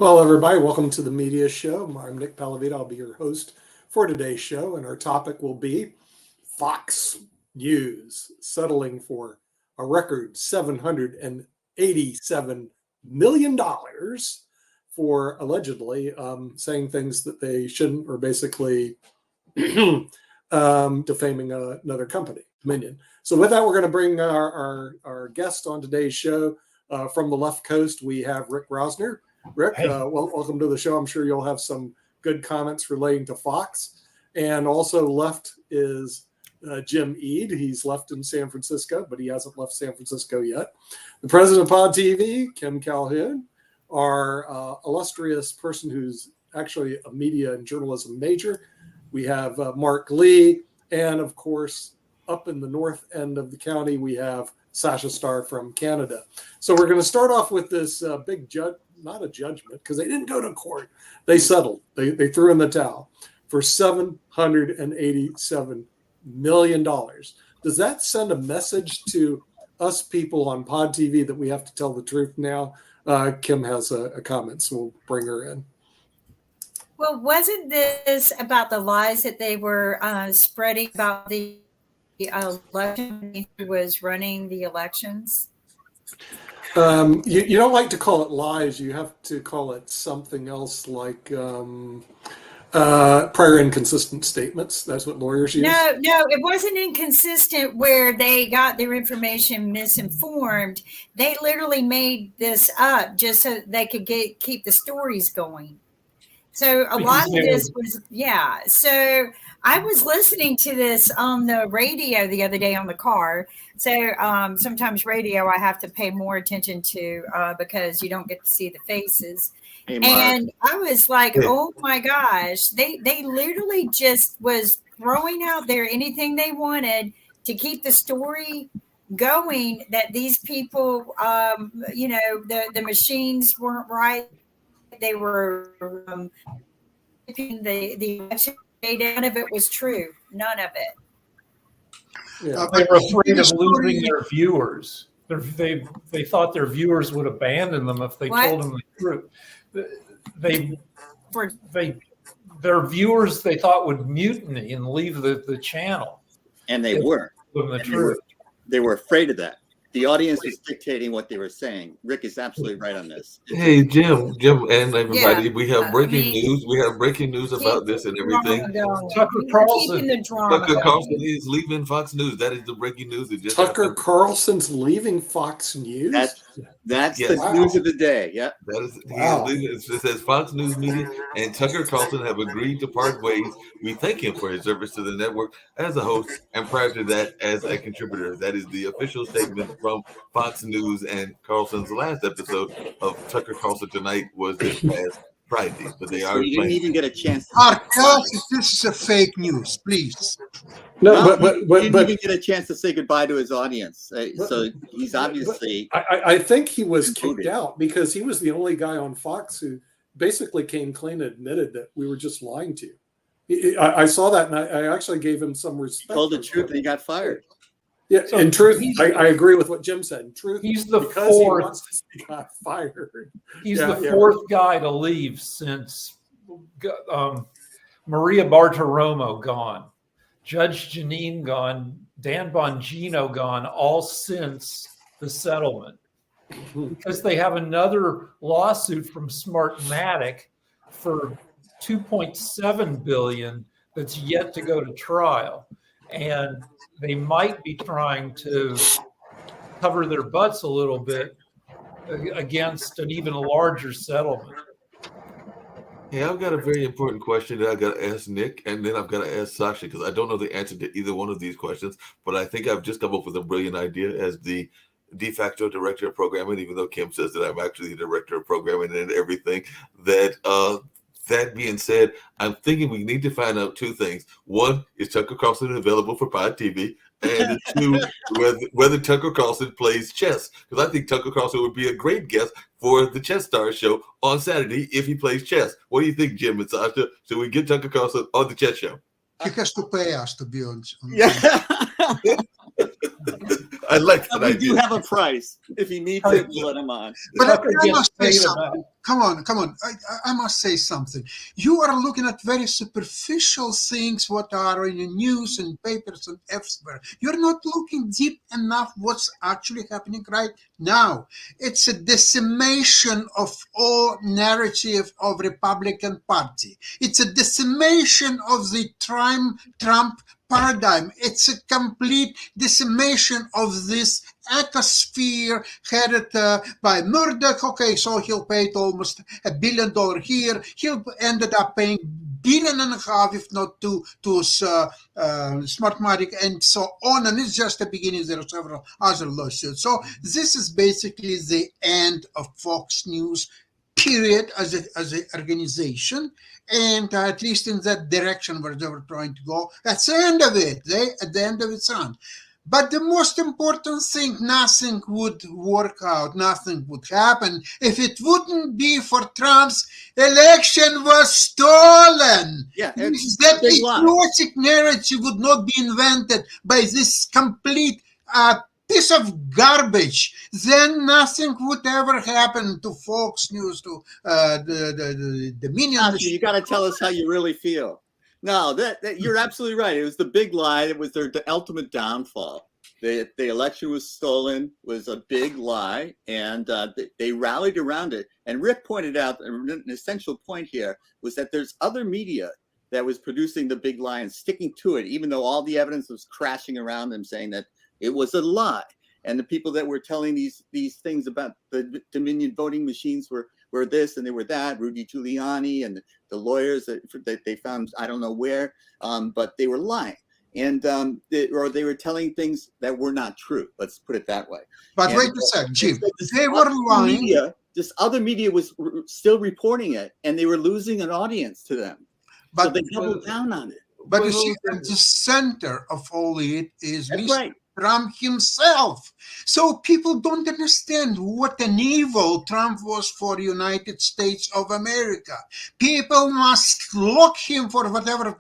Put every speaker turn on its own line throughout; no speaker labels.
Well, everybody, welcome to the media show. I'm Nick Palavita. I'll be your host for today's show, and our topic will be Fox News settling for a record $787 million for allegedly saying things that they shouldn't, or basically defaming another company, Dominion. So with that, we're going to bring our guest on today's show. From the left coast, we have Rick Rosner. Rick,
Hey.
Welcome to the show. I'm sure you'll have some good comments relating to Fox. And also left is Jim Eade. He's left in San Francisco, but he hasn't left San Francisco yet. The president of Pod TV, Kim Calhoun, our illustrious person who's actually a media and journalism major. We have Mark Lee. And of course, up in the north end of the county, we have Sasha Starr from Canada. So we're going to start off with this big not a judgment, because they didn't go to court. They settled. They threw in the towel for $787 million. Does that send a message to us people on Pod TV that we have to tell the truth now? Kim has a comment, so we'll bring her in.
Well, wasn't this about the lies that they were spreading about the election who was running the elections?
You don't like to call it lies. You have to call it something else, like prior inconsistent statements. That's what lawyers use.
No, it wasn't inconsistent where they got their information misinformed. They literally made this up just so they could keep the stories going. So a lot of this was, So I was listening to this on the radio the other day on the car. So sometimes radio I have to pay more attention to because you don't get to see the faces. Hey, and I was like, oh my gosh, they literally just was throwing out there anything they wanted to keep the story going, that these people, the machines weren't right. They were the election data. None of it was true. None of it.
Yeah. They were afraid of losing their viewers. They thought their viewers would abandon them if they told them the truth. Their viewers, they thought, would mutiny and leave the channel.
And they were. They were afraid of that. The audience was dictating what they were saying. Rick is absolutely right on this.
Hey, Jim, and everybody, we have breaking news. We have breaking news about this and everything.
Tucker Carlson
is leaving Fox News. That is the breaking news.
Tucker Carlson's leaving Fox News?
That's the news of the day. Yeah.
That is, it says Fox News Media and Tucker Carlson have agreed to part ways. We thank him for his service to the network as a host and prior to that as a contributor. That is the official statement from Fox News, and Carlson's last episode of Tucker Carlson Tonight was this past Friday. But they are.
You didn't even get a chance.
This is a fake news, please.
No, but he didn't even get a chance to say goodbye to his audience. So he's obviously.
I think he was kicked out because he was the only guy on Fox who basically came clean and admitted that we were just lying to you. I saw that, and I actually gave him some respect.
He told the truth, and he got fired.
Yeah, so in truth, I agree with what Jim said. In truth,
he's the
because
fourth.
He got fired.
He's the fourth guy to leave since Maria Bartiromo gone, Judge Jeanine gone, Dan Bongino gone, all since the settlement. Because they have another lawsuit from Smartmatic for $2.7 billion that's yet to go to trial, and they might be trying to cover their butts a little bit against an even larger settlement.
Hey, I've got a very important question that I've got to ask Nick, and then I've got to ask Sasha, because I don't know the answer to either one of these questions, but I think I've just come up with a brilliant idea as the de facto director of programming, even though Kim says that I'm actually the director of programming and everything. That being said, I'm thinking we need to find out two things. One, is Tucker Carlson available for Pod TV? And two, whether Tucker Carlson plays chess. Because I think Tucker Carlson would be a great guest for the Chess Star show on Saturday if he plays chess. What do you think, Jim and Sasha? Should we get Tucker Carlson on the chess show?
He has to pay us to be on.
Yeah.
I like that
We do
idea.
have a price. If he needs it, we'll let him on.
But
Tucker
I
gets
must say
paid
something.
enough.
Come on. I must say something. You are looking at very superficial things what are in the news and papers and everywhere. You're not looking deep enough what's actually happening right now. It's a decimation of all narrative of Republican Party. It's a decimation of the Trump paradigm. It's a complete decimation of this ecosphere headed by Murdoch. Okay, so he'll pay almost $1 billion here. He'll ended up paying $1.5 billion, if not two, to Smartmatic and so on. And it's just the beginning. There are several other lawsuits. So this is basically the end of Fox News, period, as an organization. And at least in that direction where they were trying to go, that's the end of it. At the end of its run. But the most important thing, nothing would work out, nothing would happen if it wouldn't be for Trump's election was stolen.
Yeah,
If
it's
that
a big lie.
idiotic narrative would not be invented by this complete piece of garbage, then nothing would ever happen to Fox News, to the Dominion.
Sasha, you got to tell us how you really feel. No, that you're absolutely right. It was the big lie. It was their ultimate downfall. The election was stolen, was a big lie, and they rallied around it. And Rick pointed out an essential point here was that there's other media that was producing the big lie and sticking to it, even though all the evidence was crashing around them saying that it was a lie. And the people that were telling these things about the Dominion voting machines were this and they were that, Rudy Giuliani and the lawyers that they found, I don't know where, but they were lying. And or they were telling things that were not true. Let's put it that way.
But
And
wait a second, Jim.
this
They were
other
lying.
This other media was still reporting it, and they were losing an audience to them. So
But
they doubled down on it.
But you see, at the center of all it is
That's
Mr.
right.
Trump himself. So people don't understand what an evil Trump was for the United States of America. People must lock him for whatever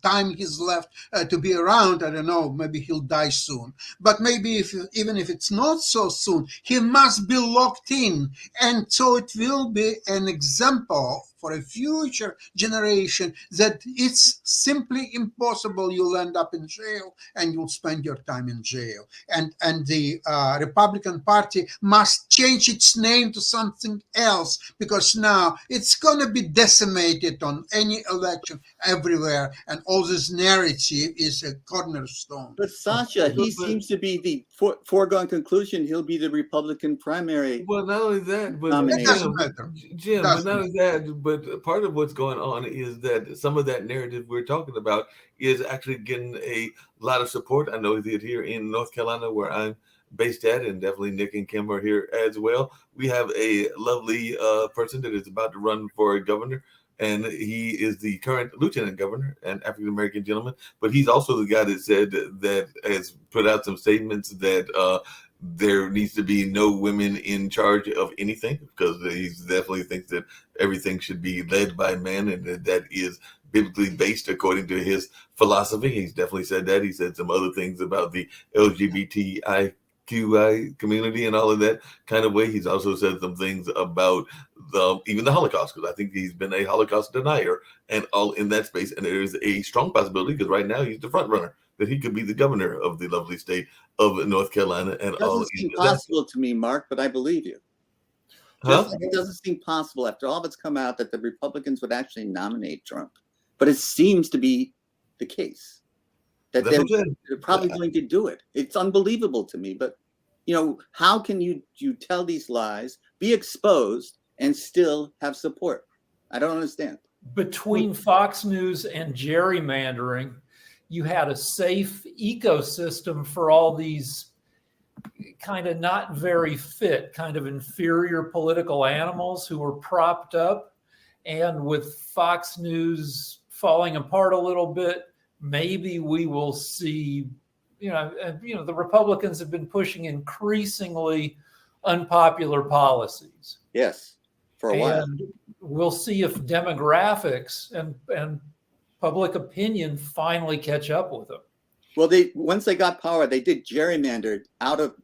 time he's left to be around. I don't know, maybe he'll die soon. But maybe even if it's not so soon, he must be locked in. And so it will be an example for a future generation that it's simply impossible. You'll end up in jail and you'll spend your time in jail. And the Republican Party must change its name to something else, because now it's going to be decimated on any election everywhere. And all this narrative is a cornerstone.
But Sasha, he seems to be the foregone conclusion. He'll be the Republican primary.
Well, not only that, but
It doesn't matter.
Jim, but
Doesn't
not only that, but part of what's going on is that some of that narrative we're talking about is actually getting a lot of support. I know that here in North Carolina, where I'm based at, and definitely Nick and Kim are here as well, we have a lovely person that is about to run for governor. And he is the current lieutenant governor, an African-American gentleman. But he's also the guy that said that has put out some statements that there needs to be no women in charge of anything, because he definitely thinks that everything should be led by men, and that is biblically based according to his philosophy. He's definitely said that. He said some other things about the LGBTIQI community and all of that kind of way. He's also said some things about even the Holocaust, because I think he's been a Holocaust denier and all in that space. And there is a strong possibility, because right now he's the front runner, that he could be the governor of the lovely state of North Carolina. And
It
all
doesn't seem possible to me, Mark, but I believe you. It doesn't seem possible after all that's come out that the Republicans would actually nominate Trump. But it seems to be the case that they're probably going to do it. It's unbelievable to me. But, how can you tell these lies, be exposed, and still have support? I don't understand.
Between Fox News and gerrymandering, you had a safe ecosystem for all these kind of not very fit, kind of inferior political animals who were propped up. And with Fox News falling apart a little bit, maybe we will see, the Republicans have been pushing increasingly unpopular policies.
Yes, for a while.
And we'll see if demographics and public opinion finally catch up with them.
Well, once they got power, they did gerrymandered out of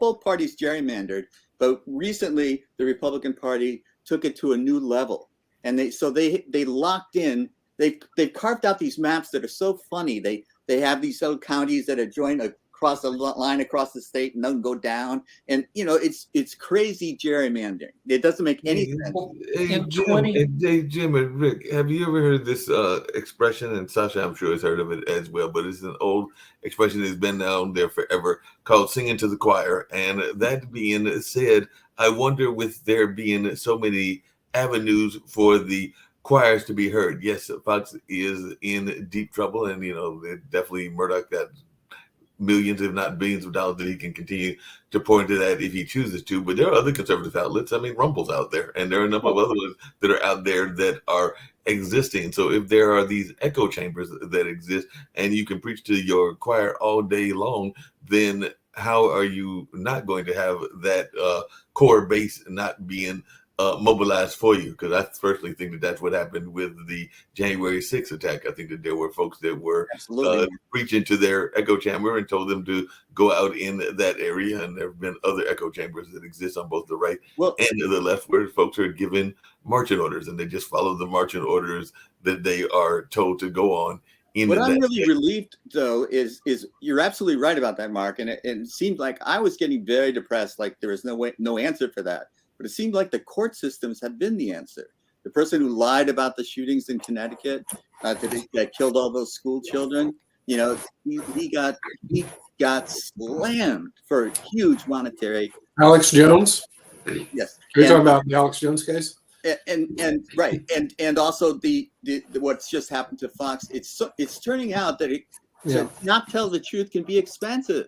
both parties gerrymandered, but recently the Republican Party took it to a new level, and they locked in. They've carved out these maps that are so funny. They have these little counties that are joined across the line across the state and doesn't go down, and it's crazy gerrymandering. It doesn't make any sense.
Hey, Jim and Rick, have you ever heard this expression? And Sasha, I'm sure, has heard of it as well. But it's an old expression that's been down there forever, called "singing to the choir." And that being said, I wonder, with there being so many avenues for the choirs to be heard. Yes, Fox is in deep trouble, and definitely Murdoch got millions, if not billions of dollars that he can continue to pour into that if he chooses to. But there are other conservative outlets. I mean, Rumble's out there, and there are a number of other ones that are out there that are existing. So if there are these echo chambers that exist, and you can preach to your choir all day long, then how are you not going to have that core base not being mobilized for you? Because I personally think that that's what happened with the January 6th attack. I think that there were folks that were preaching to their echo chamber and told them to go out in that area. And there have been other echo chambers that exist on both the right and the left, where folks are given marching orders, and they just follow the marching orders that they are told to go on.
What I'm really relieved, though, is you're absolutely right about that, Mark. And it seemed like I was getting very depressed, like there was no answer for that. But it seemed like the court systems had been the answer. The person who lied about the shootings in Connecticut that killed all those school children, he got slammed for a huge monetary.
Alex Jones.
Yes,
you're talking about the Alex Jones case.
And right, and also the what's just happened to Fox. It's turning out that to not tell the truth can be expensive.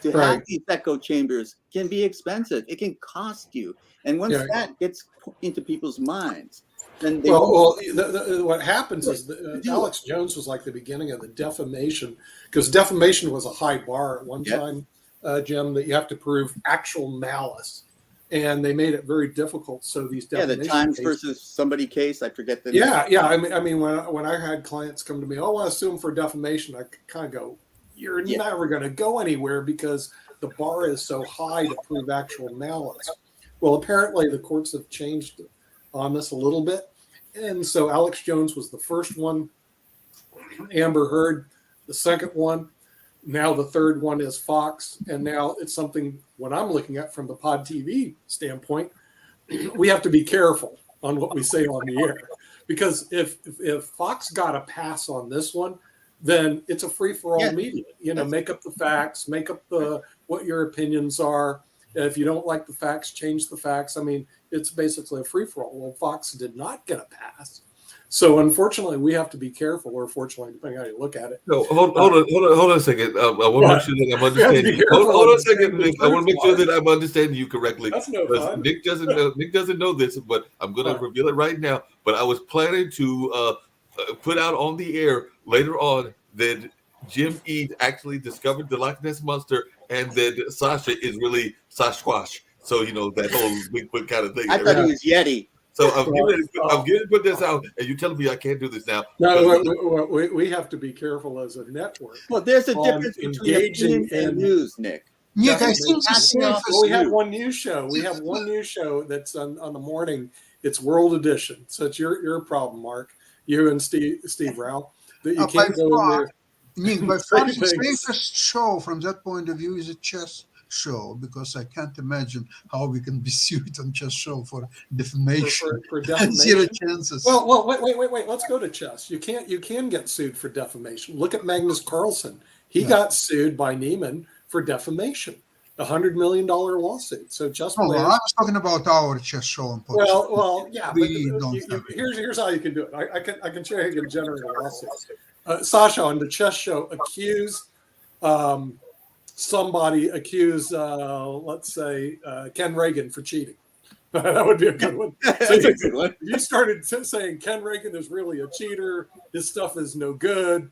To have these echo chambers can be expensive. It can cost you. And once that gets into people's minds, then
what happens is Alex Jones was like the beginning of the defamation, because defamation was a high bar at one time, Jim, that you have to prove actual malice. And they made it very difficult. So these defamation
the Times
cases,
versus somebody case, I forget the
name. I mean, when I had clients come to me, I want to sue them for defamation, I kind of go, you're never going to go anywhere, because the bar is so high to prove actual malice. Well, apparently the courts have changed on this a little bit. And so Alex Jones was the first one, Amber Heard, the second one. Now the third one is Fox. And now it's something, when I'm looking at from the Pod TV standpoint, we have to be careful on what we say on the air. Because if Fox got a pass on this one, then it's a free-for-all media. Make up the facts, make up what your opinions are. If you don't like the facts, change the facts. I mean, it's basically a free-for-all. Well, Fox did not get a pass. So unfortunately, we have to be careful, or fortunately, depending on how you look at it.
No, hold on a second. I want to make sure that I'm understanding. Hold on a second, Nick. I want to make sure that I'm understanding you correctly.
That's no fun.
Nick doesn't know this, but I'm going to reveal it right now. But I was planning to put out on the air later on that Jim Eade actually discovered the Loch Ness Monster, and that Sasha is really Sasquatch. So that whole Bigfoot kind of thing.
I thought he was Yeti.
So I'm getting to put this out, and you're telling me I can't do this now.
No, we have to be careful as a network.
Well, there's a difference between opinion and news, Nick.
Nick, I think the safest.
We have one news show. We have one news show that's on the morning. It's World Edition. So it's your problem, Mark. You and Steve Rao. That you can't go in there.
Nick, by far the safest show from that point of view is a chess show, because I can't imagine how we can be sued on chess show for defamation.
For defamation.
Zero chances.
Well, wait. Let's go to chess. You can get sued for defamation. Look at Magnus Carlsen. He got sued by Neiman for defamation. $100 million lawsuit. So just
I was talking about our chess show on podcast.
Well, yeah. Here's how you can do it. I can show you how you can generate a lawsuit. Sasha on the chess show somebody accuse, let's say, Ken Reagan for cheating. That would be a good one. So if you started saying Ken Reagan is really a cheater, his stuff is no good.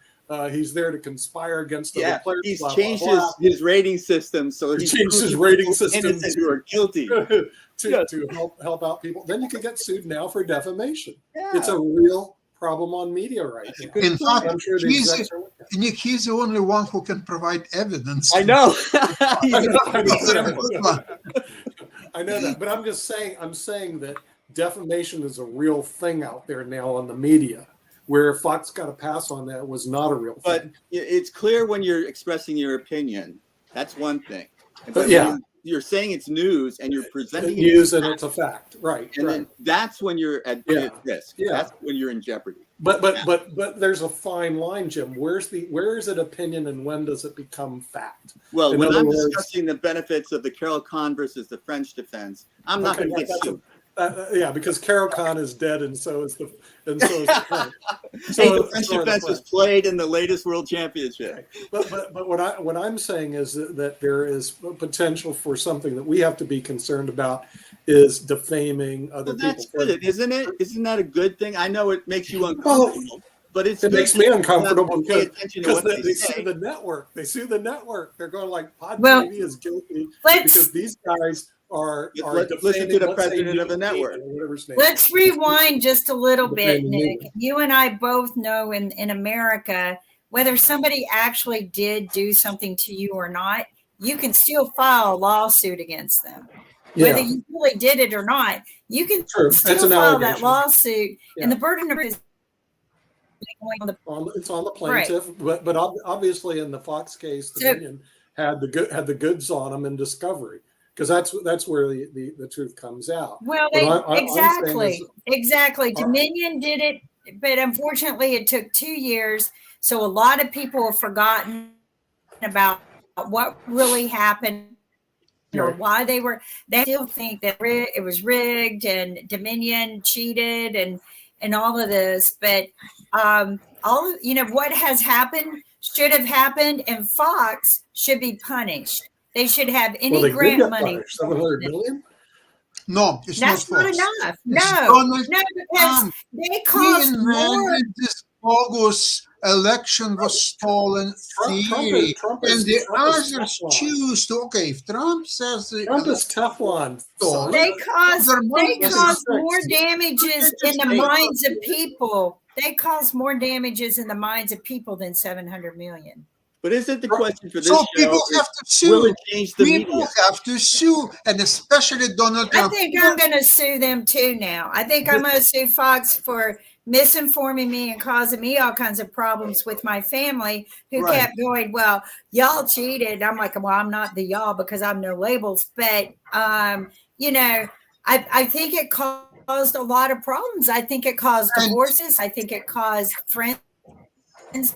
He's there to conspire against other players.
He's changed his rating system, so
he changed his rating system
who are guilty
to help out people. Then you can get sued now for defamation. Yeah. It's a real problem on media right now.
In fact,
I'm sure the
he's,
execs are looking at it.
Nick, he's the only one who can provide evidence.
I know.
I know that, but I'm just saying. I'm saying that defamation is a real thing out there now on the media, where Fox got a pass on that was not a real thing.
But it's clear when you're expressing your opinion. That's one thing.
But yeah.
You're saying it's news and you're presenting it
News
as
and
fact.
it's a fact, right?
And
right.
then that's when you're at risk.
Yeah.
That's when you're in jeopardy.
But there's a fine line, Jim. Where is it opinion and when does it become fact?
Well,
In
when
other
I'm
words-
discussing the benefits of the Carol Khan versus the French defense, I'm not
Okay,
going to get
that's
sued.
yeah, because Carol Khan is dead, and so is the French.
Hey, the French defense was played in the latest World Championship.
But what I'm saying is that there is potential for something that we have to be concerned about is defaming other
Well, that's
people.
good, isn't it? Isn't that a good thing? I know it makes you uncomfortable, but it's
It
good
makes
to
me
have
uncomfortable
to pay
because
attention to what
they
they
sue
say.
the network. They sue the network. They're going like Pod
Well,
TV is guilty
let's-
because these guys are
Listen to the
defaming, let's say,
president of the
Nick
network.
Cage or whatever his name
Let's
is.
rewind just a little bit,
Defaming
Nick.
media.
You and I both know in America, whether somebody actually did do something to you or not, you can still file a lawsuit against them. Whether
Yeah,
you really did it or not, you can
true.
still
It's an
file that
allegation.
lawsuit,
Yeah.
and the burden of it is going on the
It's on the plaintiff, but obviously in the Fox case, the
So-
union had the goods on them in discovery because that's where the truth comes out.
Well,
But
they,
I'm saying
exactly.
Uh,
Dominion did it, but unfortunately, it took 2 years. So a lot of people have forgotten about what really happened or
Right.
why they still think that it was rigged and Dominion cheated and all of this. But what has happened should have happened, and Fox should be punished. They should have any
Well, they
grant
did get
money.
punished, $700 million.
No, it's
That's
not
not
false.
enough.
It's
No,
Donald
because
Trump.
they
He
caused more.
invented this bogus election was stolen theory.
Trump
And the
is
others
Teflon.
choose to, okay, if Trump says the
Trump is Teflon. son.
They caused
This is
more
fixed.
damages in the minds of people. They caused more damages in the minds of people than 700 million.
But isn't the question for this
so
show,
people have to
will
sue.
it change the
People
media?
have to sue, and especially Donald
I
Trump.
think I'm going to sue them too now. I think I'm going to sue Fox for misinforming me and causing me all kinds of problems with my family who
Right.
kept going, well, y'all cheated. I'm like, well, I'm not the y'all because I'm no labels. But, I think it caused a lot of problems. I think it caused
And-
divorces. I think it caused friends.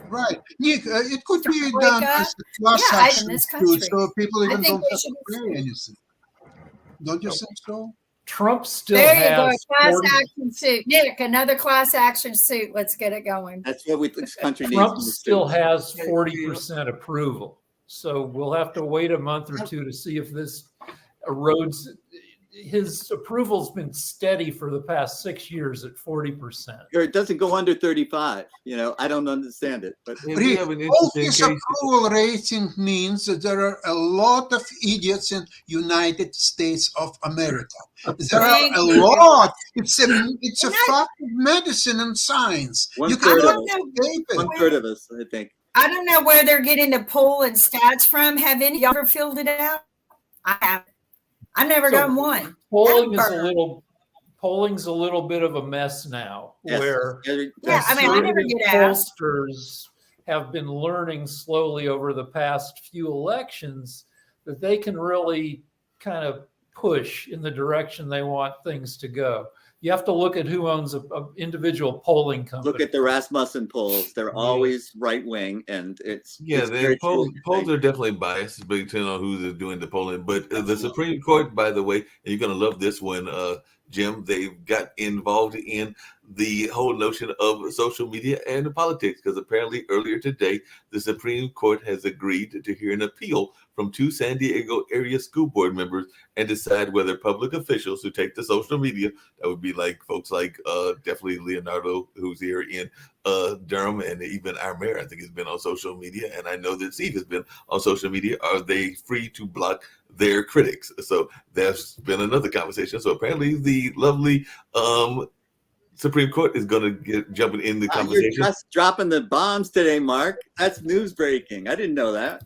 Right. Nick, it could be
Break
done
up.
as a class
Yeah, in
action
this
suit,
country.
so people
I
even
think
don't
they
have to
should-
pay anything. Don't you think so?
Trump still
There you go.
has
Class
40
action suit. Nick, another class action suit. Let's get it going.
That's what this country needs.
Trump
to do.
still has 40% approval. So we'll have to wait a month or two to see if this erodes. His approval's been steady for the past 6 years at 40%.
Or it doesn't go under 35. I don't understand it. But
And we have an
All
interesting
his
case.
approval rating means that there are a lot of idiots in United States of America. There are
Thank
a
you.
lot. It's a
And
fact of medicine and science.
One
You
third
cannot
of
escape it.
1/3 of us, I think.
I don't know where they're getting the poll and stats from. Have any of y'all ever filled it out? I haven't. I've never
So
done one.
Polling's
Burger.
a little bit of a mess now,
Yes.
where
Yeah, I mean, I never
conservative
get asked.
pollsters have been learning slowly over the past few elections that they can really kind of push in the direction they want things to go. You have to look at who owns a individual polling company.
Look at the Rasmussen polls. They're always right wing, and it's
Yeah,
very
the polls
true.
are definitely biased, depending on who's doing the polling. But the Supreme Court, by the way, and you're going to love this one, Jim, they got involved in the whole notion of social media and politics, because apparently earlier today, the Supreme Court has agreed to hear an appeal from 2 San Diego area school board members and decide whether public officials who take to social media, that would be like folks like definitely Leonardo, who's here in Durham, and even our mayor, I think, has been on social media, and I know that Steve has been on social media. Are they free to block their critics? So there's been another conversation. So apparently the lovely Supreme Court is going to get jumping in the
You're
conversation.
just dropping the bombs today, Mark. That's news breaking. I didn't know that.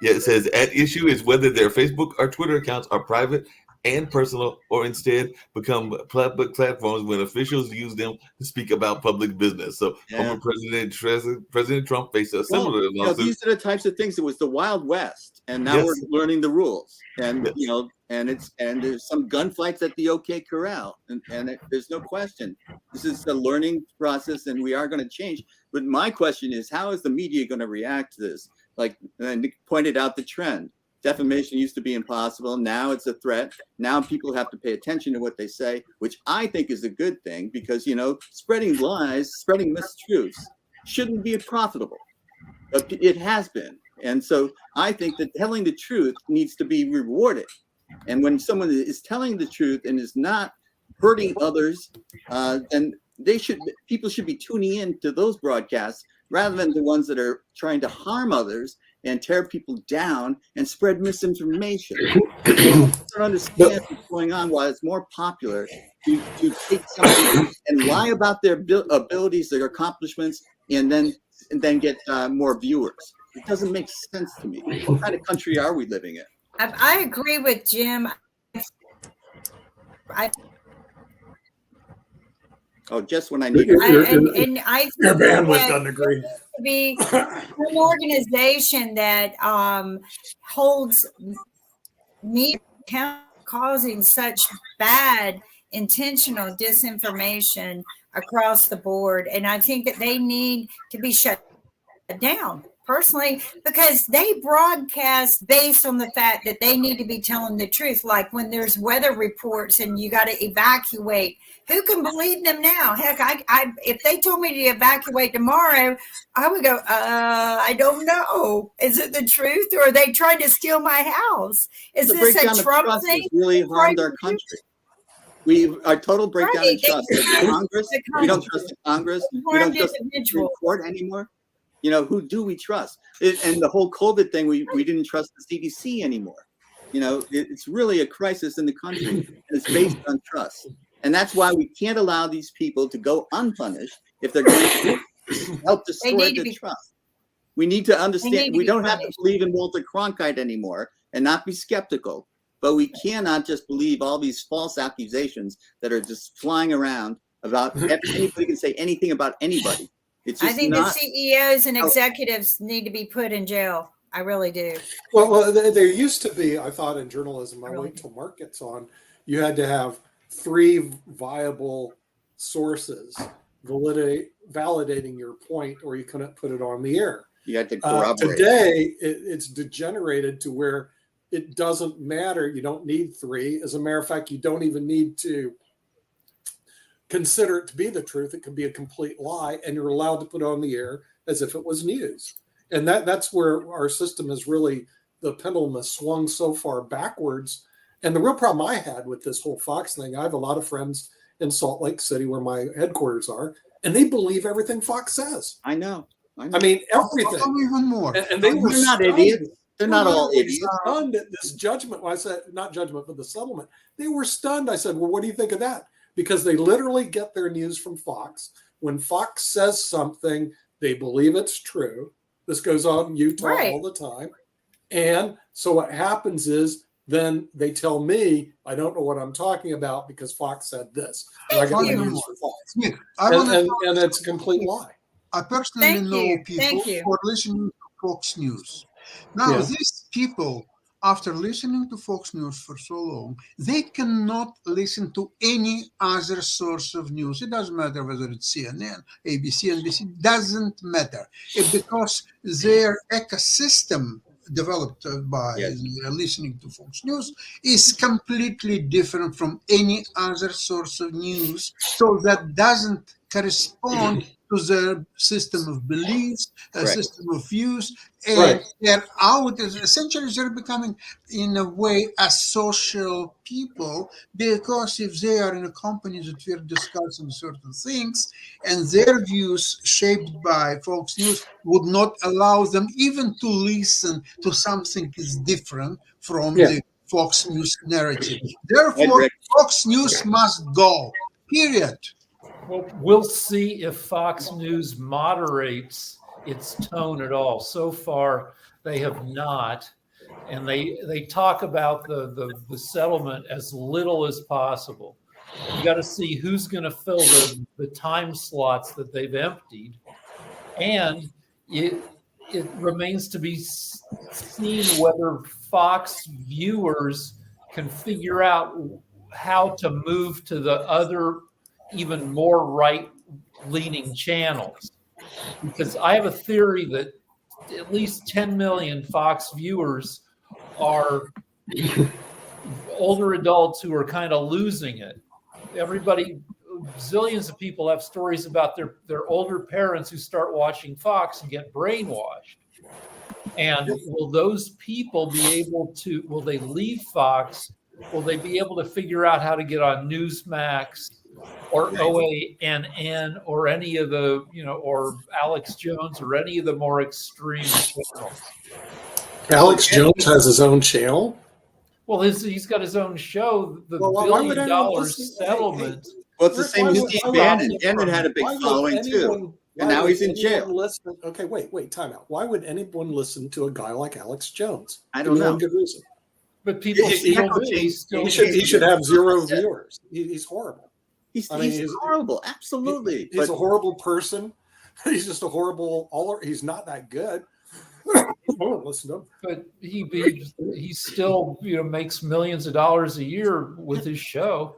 Yeah, it says at issue is whether their Facebook or Twitter accounts are private and personal, or instead become public platforms when officials use them to speak about public business. So,
Yeah.
former President Trump faced a similar
Well,
lawsuit.
these are the types of things. It was the Wild West, and now
Yes.
we're learning the rules. And
Yes.
and there's some gunfights at the OK Corral, and there's no question. This is a learning process, and we are going to change. But my question is, how is the media going to react to this? Like, and Nick pointed out the trend. Defamation used to be impossible. Now it's a threat. Now people have to pay attention to what they say, which I think is a good thing because, spreading lies, spreading mistruths shouldn't be profitable. But it has been. And so I think that telling the truth needs to be rewarded. And when someone is telling the truth and is not hurting others, then people should be tuning in to those broadcasts rather than the ones that are trying to harm others and tear people down and spread misinformation. I don't understand what's going on. Why it's more popular to take something and lie about their abilities, their accomplishments, and then get more viewers. It doesn't make sense to me. What kind of country are we living in?
I agree with Jim.
Just when I need
Your bandwidth
that
doesn't agree.
there needs to be an organization that holds media causing such bad intentional disinformation across the board, and I think that they need to be shut down personally, because they broadcast based on the fact that they need to be telling the truth. Like when there's weather reports and you got to evacuate, who can believe them now? Heck, I if they told me to evacuate tomorrow, I would go, I don't know. Is it the truth, or are they trying to steal my house? Is
The
this
breakdown
a
of
Trump
trust
thing?
has really harmed our country. Our total breakdown in
Right.
trust. Congress, we don't trust the Congress. We don't
Harmed
trust the Supreme
individuals.
Court anymore. Who do we trust? And the whole COVID thing, we didn't trust the CDC anymore. It's really a crisis in the country, and it's based on trust. And that's why we can't allow these people to go unpunished if they're going to help destroy the trust. We need to understand, we don't have to believe in Walter Cronkite anymore and not be skeptical, but we cannot just believe all these false accusations that are just flying around about anybody can say anything about anybody. It's just
I think the CEOs and executives need to be put in jail. I really do.
Well, there used to be, I thought, in journalism, I'll wait till Mark gets on, you had to have 3 viable sources validating your point, or you couldn't put it on the air.
You had to corroborate.
Today, it's degenerated to where it doesn't matter. You don't need 3. As a matter of fact, you don't even need to consider it to be the truth. It could be a complete lie, and you're allowed to put it on the air as if it was news. And that's where our system is really, the pendulum has swung so far backwards. And the real problem I had with this whole Fox thing, I have a lot of friends in Salt Lake City where my headquarters are, and they believe everything Fox says.
I know.
I mean, everything.
Even more.
And they were
They're not
stunned.
idiots. They're not all
They were
idiots.
stunned at this judgment. Well, I said, not judgment, but the settlement. They were stunned. I said, well, what do you think of that? Because they literally get their news from Fox. When Fox says something, they believe it's true. This goes on in Utah all the time. And so what happens is then they tell me, I don't know what I'm talking about because Fox said this. And I got the news from Fox.
Nick,
And it's a complete lie.
I personally
Thank
know
you.
people
Thank you.
who are listening to Fox News. Now, these people, after listening to Fox News for so long, they cannot listen to any other source of news. It doesn't matter whether it's CNN, ABC, NBC, doesn't matter. Because their ecosystem developed by listening to Fox News is completely different from any other source of news. So that doesn't correspond to their system of beliefs, a system of views, and they're out. Essentially, they're becoming, in a way, a social people, because if they are in a company that we're discussing certain things, and their views shaped by Fox News would not allow them even to listen to something is different from the Fox News narrative. Therefore, Fox News must go, period.
Well, we'll see if Fox News moderates its tone at all. So far, they have not, and they talk about the settlement as little as possible. You got to see who's going to fill the time slots that they've emptied, and it remains to be seen whether Fox viewers can figure out how to move to the other, even more right-leaning channels. Because I have a theory that at least 10 million Fox viewers are older adults who are kind of losing it. Everybody, zillions of people have stories about their older parents who start watching Fox and get brainwashed. And will those people be able to, will they leave Fox? Will they be able to figure out how to get on Newsmax or OANN or any of the, or Alex Jones or any of the more extreme channels?
Alex Jones has his own channel.
Well, he's got his own show. The
Well,
$1 billion settlement.
Well, it's the same as
Why would-
Steve
why would-
Bannon. Bannon had a big
Why would
following too.
anyone-
And
why
now
would
he's in
anyone
jail.
Listen, okay, wait, time out. Why would anyone listen to a guy like Alex Jones?
I
Give
don't
me one
know.
good reason.
But people
He-
still
he-
do.
he-
He should have zero viewers. He's horrible.
He's
he's
horrible. Absolutely.
He's
But
a horrible person. He's just a horrible. He's not that good. I won't listen to him.
But he still makes millions of dollars a year with his show.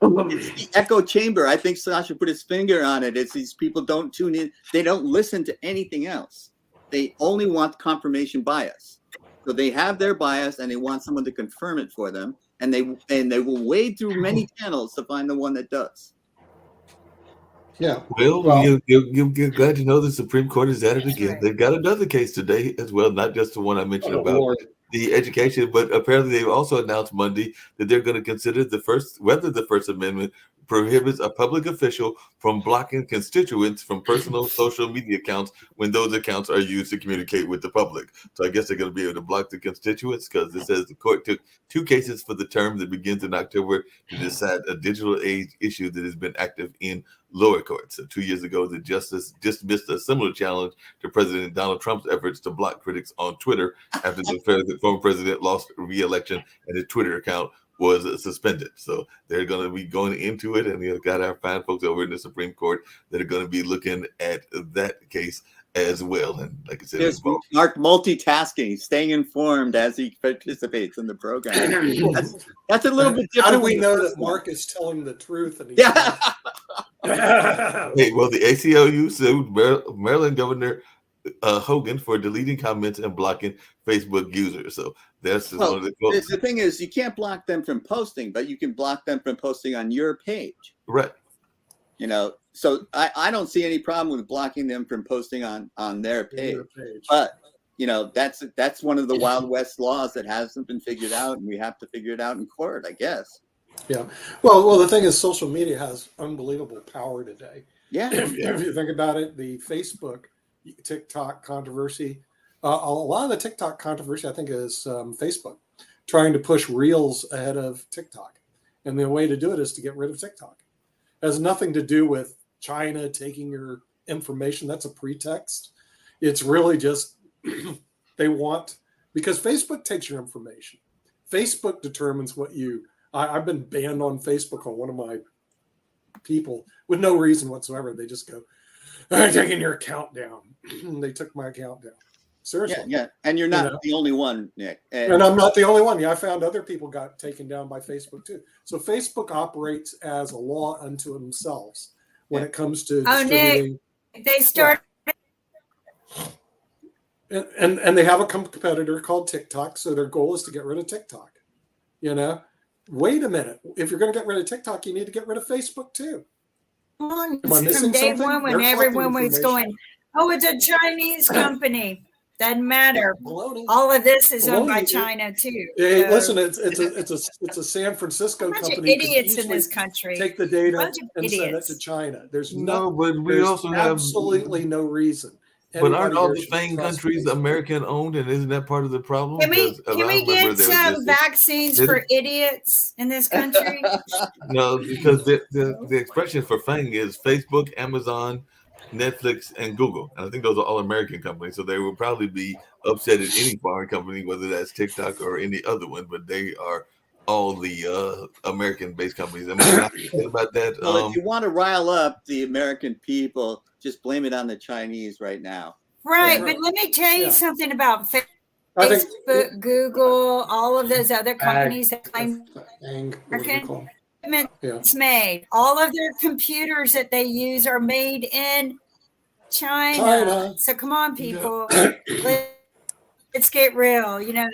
it's the echo chamber. I think Sasha put his finger on it. It's these people don't tune in. They don't listen to anything else. They only want confirmation bias. So they have their bias and they want someone to confirm it for them. And they will wade through many channels to find the one that does.
Yeah.
Well, you'll get glad to know the Supreme Court is at it
That's
again.
right.
They've got another case today as well, not just the one I mentioned
Oh,
about
Lord.
the education, but apparently they've also announced Monday that they're going to consider whether the First Amendment prohibits a public official from blocking constituents from personal social media accounts when those accounts are used to communicate with the public. So I guess they're going to be able to block the constituents because it says the court took 2 cases for the term that begins in October to decide a digital age issue that has been active in lower courts. So 2 years ago, the justice dismissed a similar challenge to President Donald Trump's efforts to block critics on Twitter after the former president lost re-election and his Twitter account was suspended. So they're going to be going into it, and we've got our fine folks over in the Supreme Court that are going to be looking at that case as well. And like I said,
There's Mark multitasking, staying informed as he participates in the program. That's a little bit different.
How do we know that Mark is telling the truth? And he's
Yeah.
Hey, well, the ACLU sued Maryland Governor Hogan for deleting comments and blocking Facebook users. So that's just one of the quotes.
The thing is, you can't block them from posting, but you can block them from posting on your page.
Right.
So I don't see any problem with blocking them from posting on their page. But that's one of the Wild West laws that hasn't been figured out, and we have to figure it out in court, I guess.
Yeah. Well, the thing is, social media has unbelievable power today.
Yeah.
If you think about it, the Facebook, TikTok controversy, a lot of the TikTok controversy, I think, is Facebook trying to push Reels ahead of TikTok. And the way to do it is to get rid of TikTok. It has nothing to do with China taking your information. That's a pretext. It's really just they want, because Facebook takes your information. Facebook determines what you, I've been banned on Facebook on one of my people with no reason whatsoever. They just go, I'm taking your account down. They took my account down. Seriously.
Yeah. And you're not the only one, Nick.
And I'm not the only one. Yeah, I found other people got taken down by Facebook too. So Facebook operates as a law unto themselves when it comes to distributing.
Nick, they start.
And they have a competitor called TikTok. So their goal is to get rid of TikTok. Wait a minute. If you're going to get rid of TikTok, you need to get rid of Facebook too. Am I
From
missing
day
something?
one, when
They're
everyone
collecting
was
information.
going, "Oh, it's a Chinese company." Doesn't matter.
Baloney.
All of this is owned by
Baloney.
China too.
Hey,
So,
listen, it's a San Francisco
a bunch of
company. Could
idiots in
easily
this country.
Take the data
Bunch of
and send it
idiots.
to China. There's
No,
no,
but we
there's
also have
absolutely no reason
But aren't
anybody
all
here
the
should
FANG
trust
countries
Facebook.
American owned, and isn't that part of the problem?
Can we
Because
can
I
we
remember
get
there was
some vaccines
Did-
for idiots in this country?
no, because the expression for FANG is Facebook, Amazon, Netflix, and Google, and I think those are all American companies. So they will probably be upset at any foreign company, whether that's TikTok or any other one. But they are all the American-based companies. Am I not thinking about that?
Well, if you want to rile up the American people, just blame it on the Chinese right now.
Right,
Yeah.
but let me tell you
Yeah.
something about
I think
Facebook, Google, all of those other companies that claim
FANG, what do you call them? Yeah.
it's made. All of their computers that they use are made in China.
China.
So come on, people. Let's get real. You know,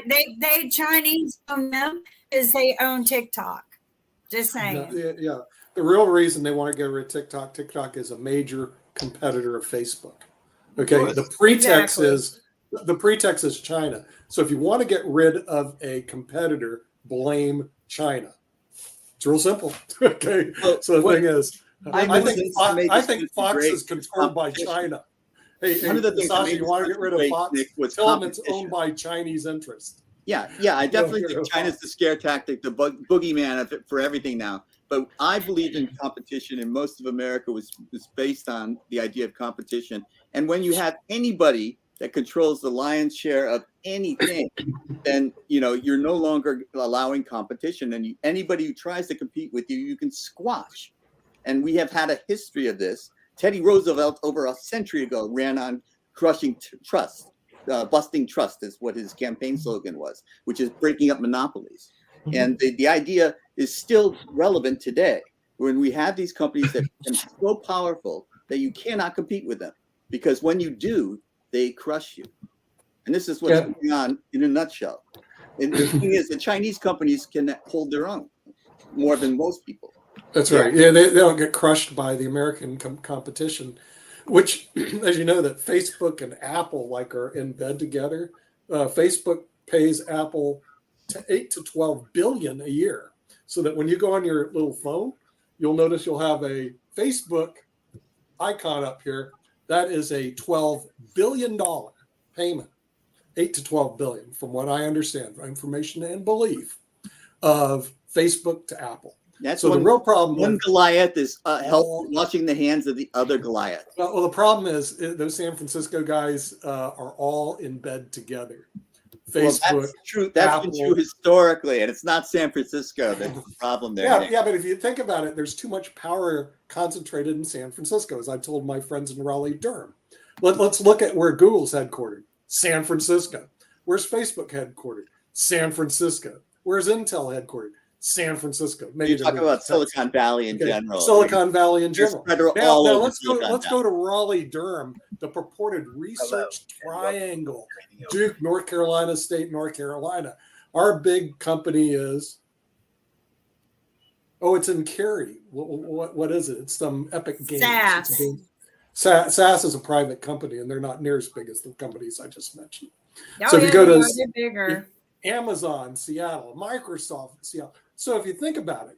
they Chinese own them because they own TikTok. Just saying.
Yeah. The real reason they want to get rid of TikTok, TikTok is a major competitor of Facebook. Okay.
Of
The
course.
pretext
Exactly.
is China. So if you want to get rid of a competitor, blame China. It's real simple. Okay.
Well,
So the
what-
thing is,
I
I
know
think
this
Fox,
makes
I
it
think Fox
great
is controlled by
competition.
China. Hey,
One of the things that
Sasha,
made
you want to
this
get rid of
great,
Fox?
Nick, was
Tell them it's
competition.
owned by Chinese interests.
Yeah, I definitely
Yeah,
think China's the scare tactic, the boogeyman of it for everything now. But I believe in competition, and most of America was based on the idea of competition. And when you have anybody that controls the lion's share of anything, then you're no longer allowing competition. And anybody who tries to compete with you, you can squash. And we have had a history of this. Teddy Roosevelt, over a century ago, ran on crushing trust. Busting trust is what his campaign slogan was, which is breaking up monopolies. And the idea is still relevant today when we have these companies that are so powerful that you cannot compete with them, because when you do, they crush you. And this is what's going on in a nutshell. And the thing is, the Chinese companies can hold their own more than most people.
That's right. Yeah, they don't get crushed by the American competition, which, as you know, that Facebook and Apple are in bed together. Facebook pays Apple 8 to 12 billion a year, so that when you go on your little phone, you'll notice you'll have a Facebook icon up here. That is a $12 billion payment, 8 to 12 billion, from what I understand, information and belief of Facebook to Apple.
That's
So the real problem
one
with
Goliath is washing the hands of the other Goliath.
well, the problem is those San Francisco guys are all in bed together. Facebook,
Well, that's true. That's been
Apple.
true historically, and it's not San Francisco that's the problem there.
yeah,
Nick.
yeah, but if you think about it, there's too much power concentrated in San Francisco, as I told my friends in Raleigh, Durham. Let's look at where Google's headquartered, San Francisco. Where's Facebook headquartered? San Francisco. Where's Intel headquartered? San Francisco. Maybe
You're talking about Silicon Valley in
Okay,
general.
Silicon Valley in
There's
general.
federal
Now,
all over
let's
Silicon
go to Raleigh, Durham, the purported research triangle, Duke, North Carolina State, North Carolina. Our big company is, it's in Cary. What is it? It's some Epic Games.
SAS.
It's a game. SAS is a private company, and they're not near as big as the companies I just mentioned.
Oh,
So if you go to-
they're bigger.
Amazon, Seattle, Microsoft, Seattle. So if you think about it,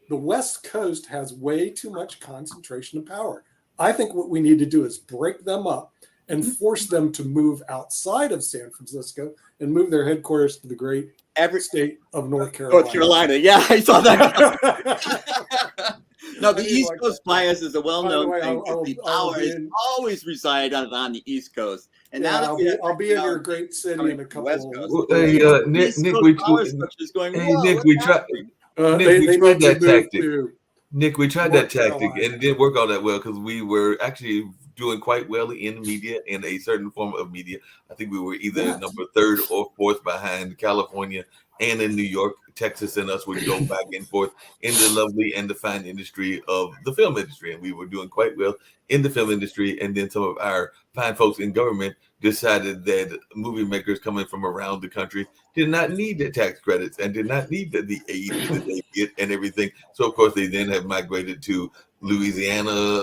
the West Coast has way too much concentration of power. I think what we need to do is break them up and force them to move outside of San Francisco and move their headquarters to the great state of North Carolina.
North Carolina. Yeah, I saw that. No, the East Coast bias is a well-known
By the way,
thing.
I'll-
The
I'll
power
be
is
in-
always reside on the East Coast. And
Yeah,
now that we have
I'll be in your
technology
great city
coming
in a
from
couple
West
of
Coast,
Hey, Nick,
East
Nick,
Coast power structure is going,
hey,
whoa,
Nick,
what's
we tried.
happening?
Nick, we
they
tried
need to
that
move
tactic.
to
Nick, we tried
North
that tactic
Carolina.
and it didn't work all that well because we were actually doing quite well in media, in a certain form of media. I think we were either
Yes.
number 3rd or 4th behind California, and in New York, Texas, and us would go back and forth in the lovely and the fine industry of the film industry. And we were doing quite well in the film industry. And then some of our fine folks in government decided that movie makers coming from around the country did not need the tax credits and did not need the aid that they get and everything. So, of course, they then have migrated to Louisiana,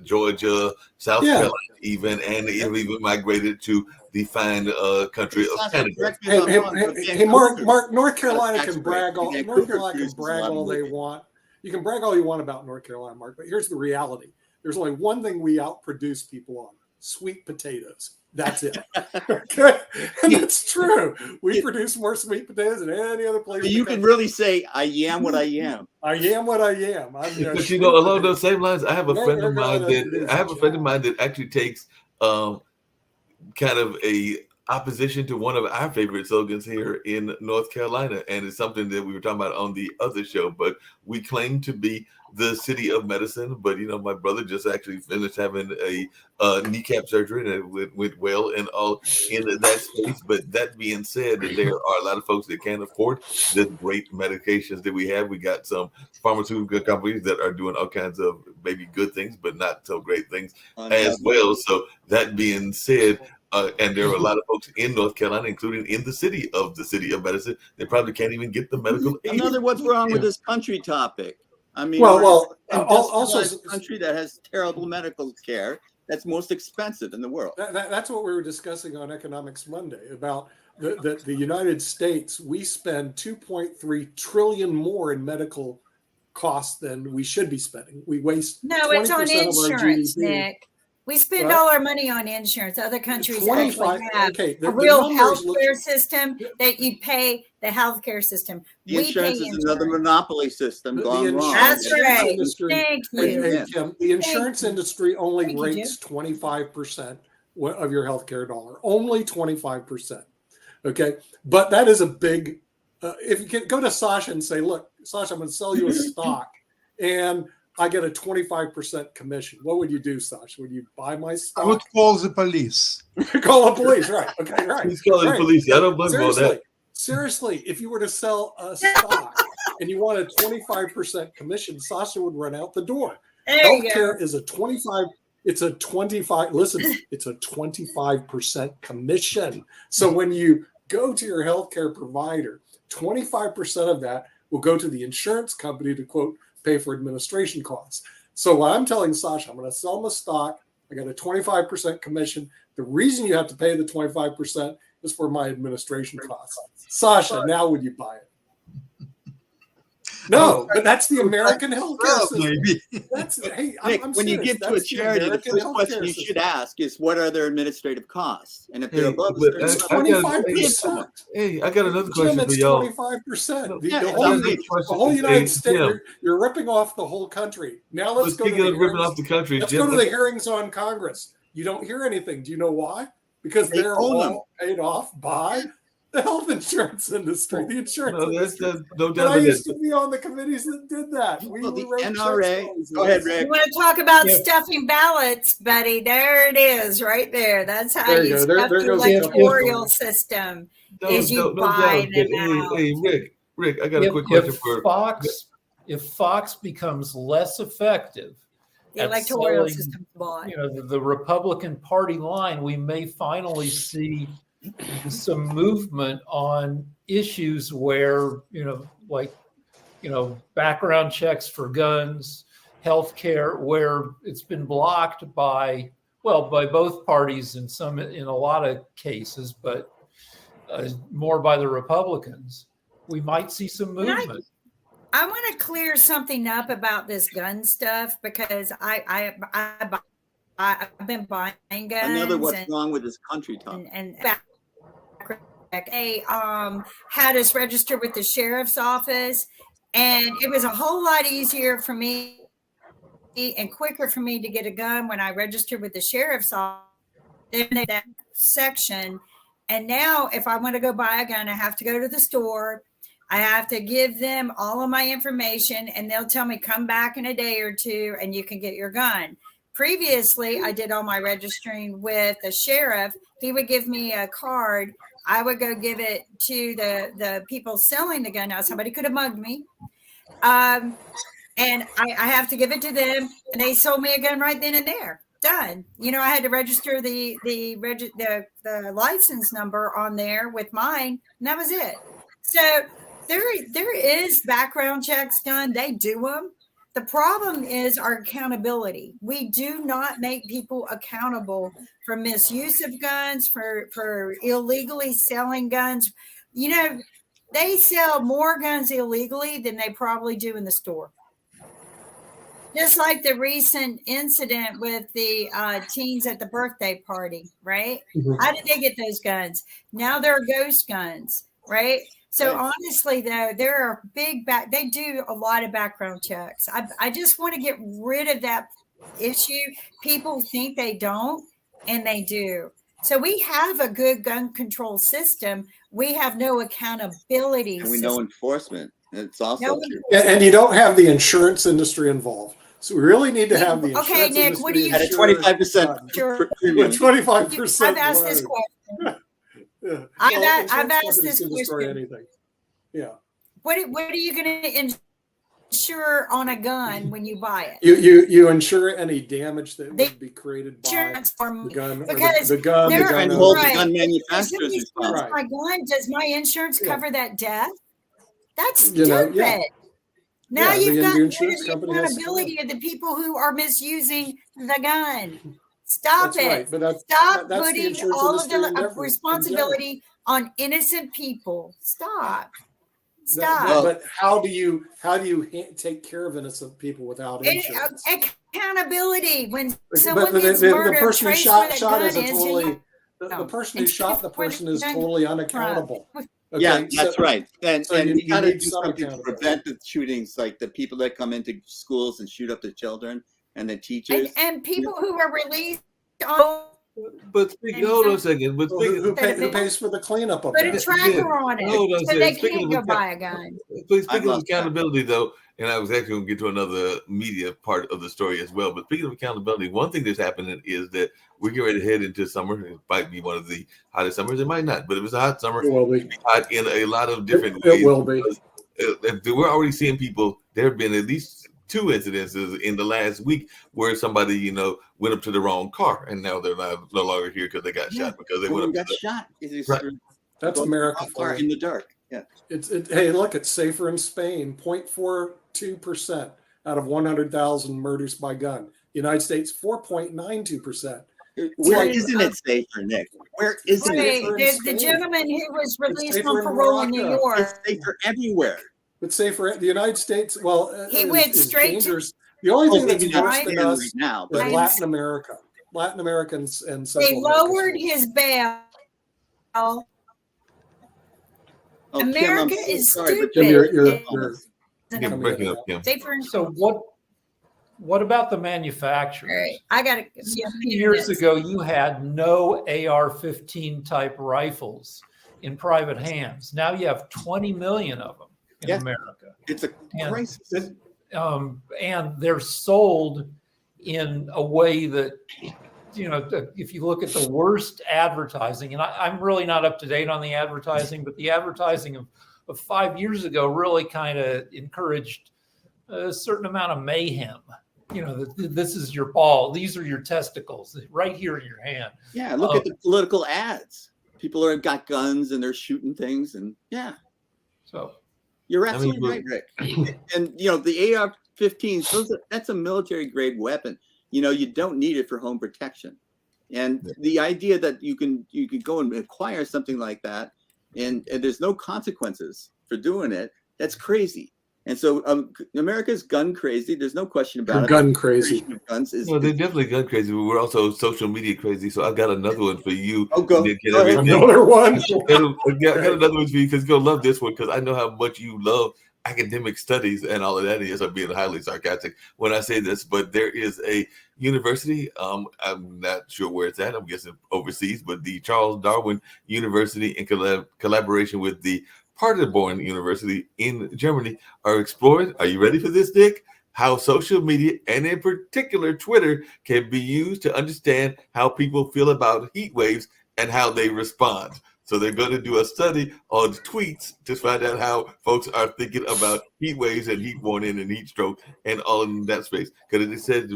Georgia, South Carolina, even, and have even migrated to the fine country of
Sasha,
Canada.
correct me if I'm wrong, but
Hey, Mark,
Vancouver-
North Carolina
tax
can
break.
brag all.
Vancouver
North Carolina can
produces a
brag
lot of
all they
movies.
want. You can brag all you want about North Carolina, Mark, but here's the reality: there's only one thing we outproduce people on: sweet potatoes. That's it. Okay, and that's true. We produce more sweet potatoes than any other place. in the
You can
country.
really say, I am what I am.
I am what I am. I'm
But you know, along those same lines, I have a
No,
friend
they're
of mine
going to
that
produce
I have a
it,
friend
yeah.
of mine that actually takes kind of a opposition to one of our favorite slogans here in North Carolina, and it's something that we were talking about on the other show. But we claim to be the city of medicine, but you know, my brother just actually finished having a kneecap surgery, and it went well and all in that space. But that being said, there are a lot of folks that can't afford the great medications that we have. We got some pharmaceutical companies that are doing all kinds of maybe good things, but not so great things as well. So that being said, and there are a lot of folks in North Carolina, including in the city of medicine, they probably can't even get the medical aid.
Another what's wrong with this country topic. I mean,
Well,
we're an
also
industrialized country that has terrible medical care that's most expensive in the world.
that's what we were discussing on Economics Monday about the United States. We spend 2.3 trillion more in medical costs than we should be spending. We waste
No, it's on
20% of our
insurance,
GDP.
Nick. We spend
What?
all our money on insurance. Other countries
25
actually have
okay,
a real
numbers look-
healthcare system that you pay the healthcare system.
The
We
insurance
pay
is another
insurance.
monopoly system
The
gone wrong.
That's right.
industry-
Thank
Hey,
you.
hey, Kim, the insurance industry only
Thank you,
rates 25% of your healthcare dollar. Only 25%. Okay, but that is a big. If you can go to Sasha and say, "Look, Sasha, I'm going to sell you a stock, and I get a 25% commission." What would you do, Sasha? Would you buy my
I
stock?
would call the police.
Call the police, right? Okay, right.
He's calling the
Right.
police. I don't blame him on
Seriously,
that.
seriously, if you were to sell a stock and you want a 25% commission, Sasha would run out the door.
There you go.
Healthcare is a 25. It's a 25. Listen, it's a 25% commission. So when you go to your healthcare provider, 25% of that will go to the insurance company to quote pay for administration costs. So what I'm telling Sasha, I'm going to sell my stock. I got a 25% commission. The reason you have to pay the 25% is for my administration costs. Sasha, now would you buy it? No, but that's the American healthcare
Well,
system.
maybe.
That's hey,
Nick,
I'm
when you
serious.
give to a
That's the
charity, the
American
first
healthcare
question you
system.
should ask is, what are their administrative costs? And if they're
Hey,
above a
but
certain
It's
I
level,
gotta-
25%.
Hey, I got another
Jim,
question for
it's
y'all.
25%.
Yeah,
The
it's
whole,
outrageous.
the whole United States,
Jim,
you're ripping off the whole country. Now let's go to
speaking
the
of ripping
hearings.
off the country,
Let's
Jim,
go to the hearings on Congress. You don't hear anything. Do you know why? Because
They
they're
own
all
them.
paid off by the health insurance industry, the insurance
no, that's
industry.
no
And
doubt
I
about
used
that.
to be on the committees that did that. We
Well, the
wrote checks
NRA.
for all these
Go ahead,
things.
Rick.
You want to talk about
Yeah.
stuffing ballots, buddy? There it is, right there. That's how
There you
you
go. There
stuff the
goes a couple
electoral
of-
system.
No,
Is you
no
buy
doubt. But
them out.
hey, Rick, I got a quick question for.
If Fox becomes less effective
The
at
electoral
selling,
system bought.
you know, the Republican Party line, we may finally see some movement on issues where, you know, like, you know, background checks for guns, healthcare, where it's been blocked by, well, by both parties in a lot of cases, but more by the Republicans. We might see some movement.
I want to clear something up about this gun stuff because I've been buying guns.
Another what's
and,
wrong with this country topic.
and they had us register with the sheriff's office, and it was a whole lot easier for me and quicker for me to get a gun when I registered with the sheriff's office in that section. And now if I want to go buy a gun, I have to go to the store. I have to give them all of my information, and they'll tell me, come back in a day or two and you can get your gun. Previously, I did all my registering with the sheriff. He would give me a card. I would go give it to the people selling the gun. Now, somebody could have mugged me. And I have to give it to them, and they sold me a gun right then and there. Done. You know, I had to register the license number on there with mine, and that was it. So there is background checks done. They do them. The problem is our accountability. We do not make people accountable for misuse of guns, for illegally selling guns. You know, they sell more guns illegally than they probably do in the store. Just like the recent incident with the teens at the birthday party, right?
Mhm.
How did they get those guns? Now they're ghost guns, right? So
Right.
honestly, though, there are they do a lot of background checks. I just want to get rid of that issue. People think they don't, and they do. So we have a good gun control system. We have no accountability
And we
system.
know enforcement. It's also
No,
true.
And you don't have the insurance industry involved. So we really need to have the insurance
Okay, Nick, what do
industry
you-
At a
insure
25%
Sure.
premium.
25%.
I've asked this
load.
question.
Yeah.
I've
Well,
asked
insurance
this
companies can destroy
question.
anything. Yeah.
What are you going to insure on a gun when you buy it?
You insure any damage that
The
would be created by
Insurance
the
for
gun, or
because
the gun, the
they're-
gun
And
owner.
hold the
Right.
gun
If
manufacturers
somebody
responsible.
steals my gun, does my insurance
Yeah.
cover that death? That's
You know,
stupid.
yeah.
Now
Yeah,
you've
the
got rid of
insurance
the
company has to
accountability of the people who are misusing the gun. Stop
That's
it.
right. But that's
Stop
the
putting
insurance
all of
industry in
the
general.
responsibility on innocent people. Stop.
That-
Stop.
that- but how do you take care of innocent people without
And,
insurance?
accountability when
But
someone
the
gets
person who
murdered, trace where
shot
that gun
isn't
is, and
totally
you
the
know,
person who
and
shot the
trace where
person
the
is
gun
totally
came from.
unaccountable.
Yeah,
Okay,
that's
so-
right. And
so
and
you
you got to
need
do
some
something to
accountability.
prevent the shootings, like the people that come into schools and shoot up the children and the teachers.
And people who are released on
But speaking, hold on a second. But
Well,
speaking,
who pays for the cleanup of
put a
that?
tracker on it,
Hold on a
so
second.
they
Speaking
can't
of
go
account-
buy a gun.
Speaking
I've
of
lost track.
accountability, though, and I was actually going to get to another media part of the story as well. But speaking of accountability, one thing that's happening is that we're getting ready to head into summer. It might be one of the hottest summers. It might not, but if it's a hot summer,
It will be.
it'll be hot in a lot of different
It
ways.
will be.
Because, we're already seeing people. There have been at least 2 incidences in the last week where somebody, went up to the wrong car, and now they're no longer here because they got
Yeah,
shot because they
Woman
went up
got
to the,
shot. It's
Right.
That's America for
in
you.
the dark. Yeah.
Hey, look, it's safer in Spain. 0.42% out of 100,000 murders by gun. United States 4.92%.
Where
like-
isn't it safer, Nick? Where isn't
Right,
it?
safer in
the
Spain.
gentleman who was released
safer
on
in
parole in New
Morocco.
York,
It's safer everywhere.
It's safer. The United States, well,
He
is-
went
is
straight to-
dangerous. The only thing that's
maybe not
worse
right
than
Spain
us
right now,
is
but
Right.
Latin America. Latin Americans and
they
Central America.
lowered his bail.
oh, Kim, I'm
America
so
is
sorry, but
Jim,
stupid.
you're
Isn't
You're
it?
breaking up, Kim.
Safer in-
So what about the manufacturers?
All right, I got to.
A few years ago, you had no AR-15 type rifles in private hands. Now you have 20 million of them in
Yeah.
America.
it's a
And
crisis.
and they're sold in a way that, if you look at the worst advertising, and I'm really not up to date on the advertising, but the advertising of 5 years ago really kind of encouraged a certain amount of mayhem. This is your ball. These are your testicles right here in your hand.
Yeah, look at the political ads. People are got guns and they're shooting things, and yeah,
So
you're
I mean,
absolutely right, Rick. And the AR-15s, that's a military grade weapon. You don't need it for home protection. And the idea that you can go and acquire something like that, and there's no consequences for doing it, that's crazy. And so America's gun crazy. There's no question about it.
gun crazy.
Guns is
Well, they're definitely gun crazy, but we're also social media crazy. So I've got another one for you.
Oh, go-
Nick, and
go ahead.
everything.
Another one.
I got another one for you because you're gonna love this one because I know how much you love academic studies and all of that. Yes, I'm being highly sarcastic when I say this, but there is a university. I'm not sure where it's at. I'm guessing overseas, but the Charles Darwin University, in collaboration with the Paderborn University in Germany, are exploring. Are you ready for this, Nick? How social media, and in particular Twitter, can be used to understand how people feel about heat waves and how they respond. So they're going to do a study on tweets to find out how folks are thinking about heat waves and heat warning and heat stroke and all in that space. Because it said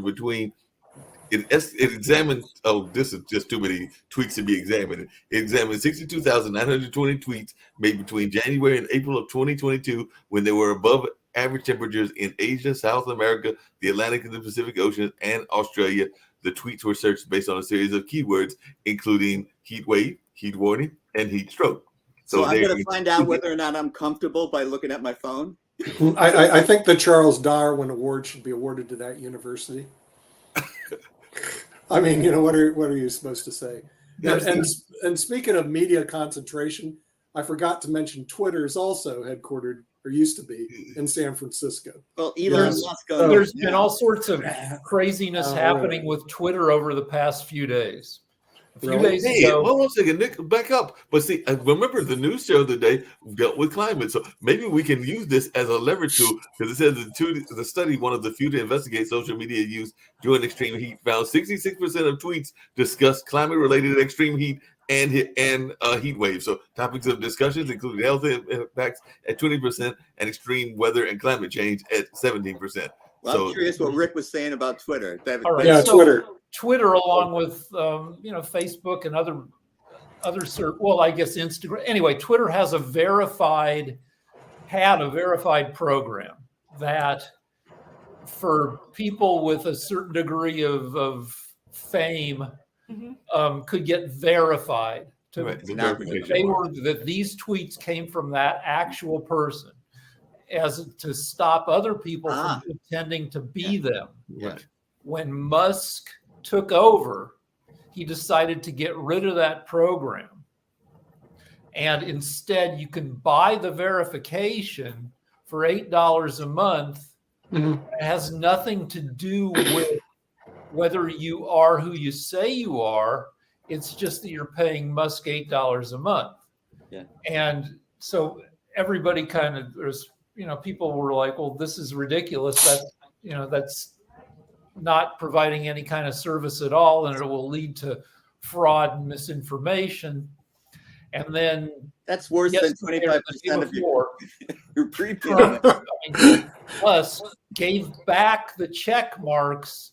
it examined, this is just too many tweets to be examined. It examined 62,920 tweets made between January and April of 2022 when there were above average temperatures in Asia, South America, the Atlantic and the Pacific Ocean, and Australia. The tweets were searched based on a series of keywords, including heat wave, heat warning, and heat stroke.
So I'm going to find out whether or not I'm comfortable by looking at my phone.
I think the Charles Darwin Award should be awarded to that university. I mean, what are you supposed to say? And speaking of media concentration, I forgot to mention Twitter is also headquartered, or used to be, in San Francisco.
Well, Elon Musk.
There's been all sorts of craziness happening with Twitter over the past few days. A few days
Hey,
ago,
hold on a second, Nick, back up. But see, I remember the news show today dealt with climate, so maybe we can use this as a leverage tool, because it says the study, one of the few to investigate social media use during extreme heat, found 66% of tweets discuss climate-related extreme heat and heat waves. So topics of discussions including health impacts at 20% and extreme weather and climate change at 17%.
Well, I'm curious what Rick was saying about Twitter.
all right,
Yeah,
so Twitter, along with Facebook and other I guess Instagram. Anyway, Twitter has a verified program that for people with a certain degree of fame could get verified that these tweets came from that actual person, as to stop other people from pretending to be them.
Right.
When Musk took over, he decided to get rid of that program. And instead, you can buy the verification for $8 a month.
Mhm.
It has nothing to do with whether you are who you say you are. It's just that you're paying Musk $8 a month.
Yeah.
And so everybody kind of, people were like, well, this is ridiculous. That's not providing any kind of service at all, and it will lead to fraud and misinformation. And then
That's worse than 25% of your premium.
Musk gave back the check marks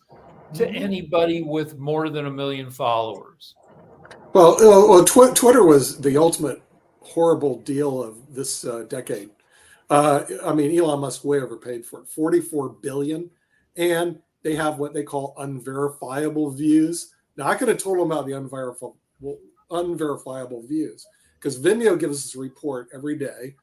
to anybody with more than 1 million followers.
Well, Twitter was the ultimate horrible deal of this decade. Elon Musk way overpaid for it, $44 billion, and they have what they call unverifiable views. Now, I could have told them about the unverifiable views, because Vimeo gives us a report every day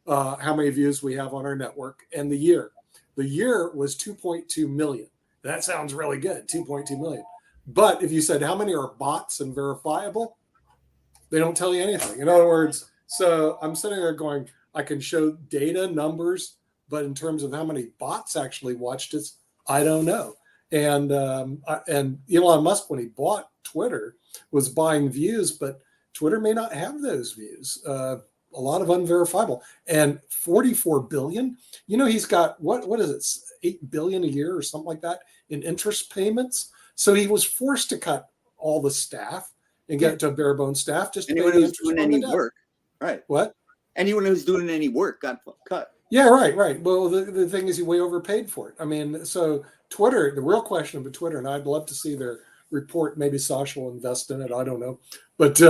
how many views we have on our network, and the year was 2.2 million. That sounds really good, 2.2 million. But if you said how many are bots and verifiable, they don't tell you anything. In other words, so I'm sitting there going, I can show data numbers, but in terms of how many bots actually watched it, I don't know. And Elon Musk, when he bought Twitter, was buying views, but Twitter may not have those views. A lot of unverifiable. And 44 billion. He's got what is it, 8 billion a year or something like that in interest payments. So he was forced to cut all the staff and get it to a bare bones staff just to
anyone
pay the
who's
interest
doing
on
any
the debt.
work, right?
What?
Anyone who's doing any work got cut.
Yeah, right. Well, the thing is, he way overpaid for it. So Twitter, the real question about Twitter, and I'd love to see their report. Maybe Sasha will invest in it. I don't know, but see